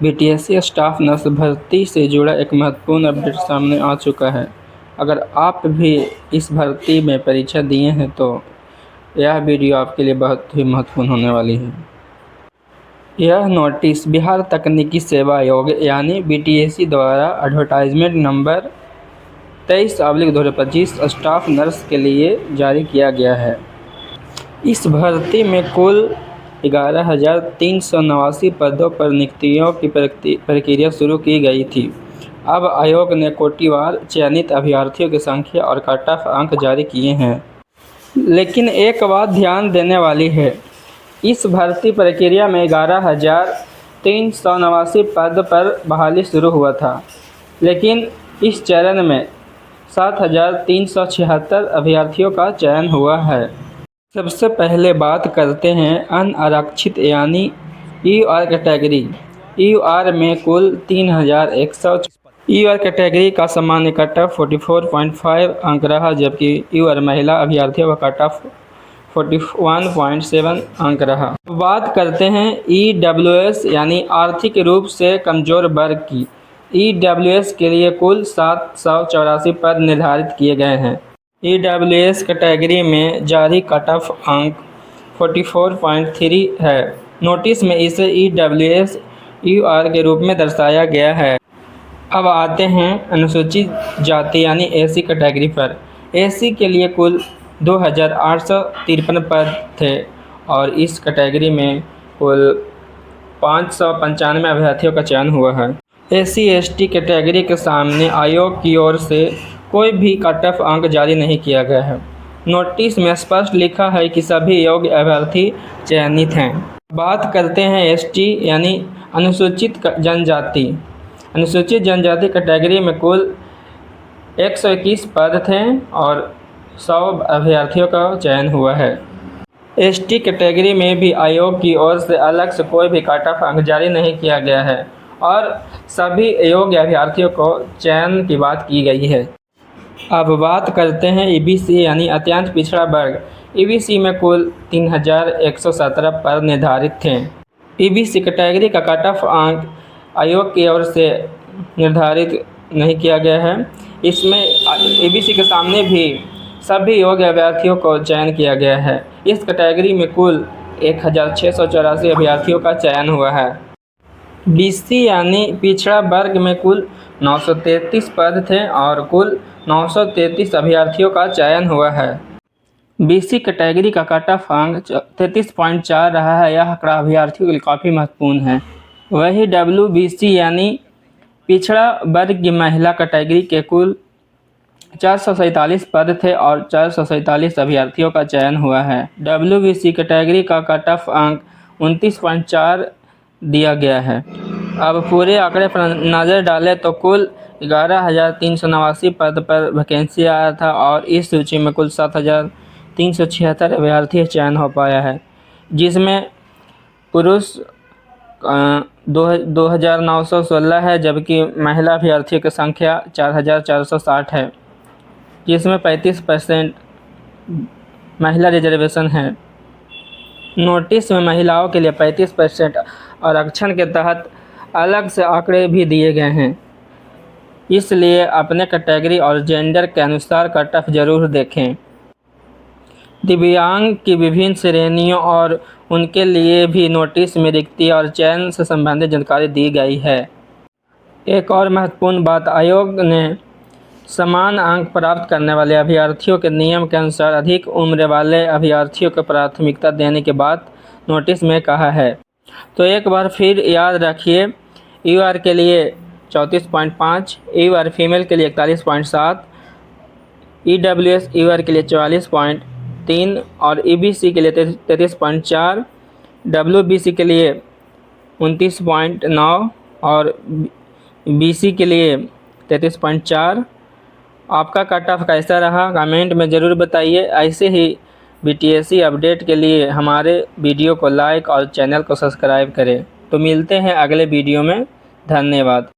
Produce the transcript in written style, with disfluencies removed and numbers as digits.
BTSC staff nurse भर्ती से जुड़ा एक महत्वपूर्ण अपडेट सामने आ चुका है। अगर आप भी इस भर्ती में परीक्षा दिए हैं तो यह वीडियो आपके लिए बहुत ही महत्वपूर्ण होने वाली है। यह नोटिस बिहार तकनीकी सेवा आयोग यानी बीटीएससी द्वारा एडवर्टाइजमेंट नंबर 23/2025 स्टाफ नर्स के लिए जारी किया गया है। इस भर्ती में कुल 11,389 पदों पर नियुक्तियों की प्रक्रिया शुरू की गई थी। अब आयोग ने कोटिवार चयनित अभ्यर्थियों की संख्या और कट ऑफ अंक जारी किए हैं। लेकिन एक बात ध्यान देने वाली है, इस भर्ती प्रक्रिया में 11,389 पद पर बहाली शुरू हुआ था, लेकिन इस चरण में 7,376 अभ्यर्थियों का चयन हुआ है। सबसे पहले बात करते हैं अनारक्षित यानी यूआर कैटेगरी। यूआर में कुल 3,100। यूआर कैटेगरी का सामान्य कट ऑफ 44.5 अंक रहा, जबकि यूआर महिला अभ्यर्थियों का कट ऑफ 41.7 अंक रहा। बात करते हैं ईडब्ल्यूएस यानी आर्थिक रूप से कमज़ोर वर्ग की। ईडब्ल्यूएस के लिए कुल 784 पद निर्धारित किए गए हैं। ईडब्ल्यूएस कैटेगरी में जारी कट ऑफ अंक 44.3 है। नोटिस में इसे ईडब्ल्यूएस यूआर के रूप में दर्शाया गया है। अब आते हैं अनुसूचित जाति यानी एसी कैटेगरी पर। एसी के लिए कुल 2,853 पद थे और इस कैटेगरी में कुल 595 अभ्यर्थियों का चयन हुआ है। एसी एसटी कैटेगरी के सामने आयोग की ओर से कोई भी कट ऑफ अंक जारी नहीं किया गया है। नोटिस में स्पष्ट लिखा है कि सभी योग्य अभ्यर्थी चयनित हैं। बात करते हैं एसटी यानी अनुसूचित जनजाति। अनुसूचित जनजाति कैटेगरी में कुल 121 पद थे और 100 अभ्यर्थियों का चयन हुआ है। एसटी कैटेगरी में भी आयोग की ओर से अलग से कोई भी कट ऑफ अंक जारी नहीं किया गया है और सभी योग्य अभ्यर्थियों को चयन की बात की गई है। अब बात करते हैं ईबीसी यानी अत्यंत पिछड़ा वर्ग। ईबीसी में कुल 3,117 पद निर्धारित थे। ईबीसी कैटेगरी का कट ऑफ अंक आयोग की ओर से निर्धारित नहीं किया गया है। इसमें ईबीसी के सामने भी सभी योग्य अभ्यर्थियों को चयन किया गया है। इस कैटेगरी में कुल 1,684 अभ्यर्थियों का चयन हुआ है। बीसी यानी पिछड़ा वर्ग में कुल 933 पद थे और कुल 933 अभ्यर्थियों का चयन हुआ है। बीसी कैटेगरी का कट ऑफ अंक 33.4 रहा है। यह आंकड़ा अभ्यर्थियों के लिए काफ़ी महत्वपूर्ण है। वही डब्ल्यूबीसी यानी पिछड़ा वर्ग की महिला कैटेगरी के कुल 447 पद थे और 447 अभ्यर्थियों का चयन हुआ है। डब्ल्यूबीसी कैटेगरी का कट ऑफ अंक 29.4 दिया गया है। अब पूरे आंकड़े पर नज़र डालें तो कुल 11,389 पद पर वैकेंसी आया था और इस सूची में कुल 7,376 अभ्यर्थी चयन हो पाया है, जिसमें पुरुष 2,916 है, जबकि महिला अभ्यर्थियों की संख्या 4,460 है, जिसमें 35% महिला रिजर्वेशन है। नोटिस में महिलाओं के लिए 35% आरक्षण के तहत अलग से आंकड़े भी दिए गए हैं, इसलिए अपने कैटेगरी और जेंडर के अनुसार कट ऑफ जरूर देखें। दिव्यांग की विभिन्न श्रेणियों और उनके लिए भी नोटिस में रिक्ति और चयन से संबंधित जानकारी दी गई है। एक और महत्वपूर्ण बात, आयोग ने समान अंक प्राप्त करने वाले अभ्यर्थियों के नियम के अनुसार अधिक उम्र वाले अभ्यर्थियों को प्राथमिकता देने के बाद नोटिस में कहा है। तो एक बार फिर याद रखिए, यूआर के लिए 34.5, यूआर फीमेल के लिए 41.7, ईडब्ल्यूएस यूआर के लिए 44.3 और ईबीसी के लिए 33.4, डब्ल्यूबीसी के लिए 29.9 और बीसी के लिए 33.4। आपका कट ऑफ कैसा रहा कमेंट में ज़रूर बताइए। ऐसे ही बीटीएससी अपडेट के लिए हमारे वीडियो को लाइक और चैनल को सब्सक्राइब करें। तो मिलते हैं अगले वीडियो में। धन्यवाद।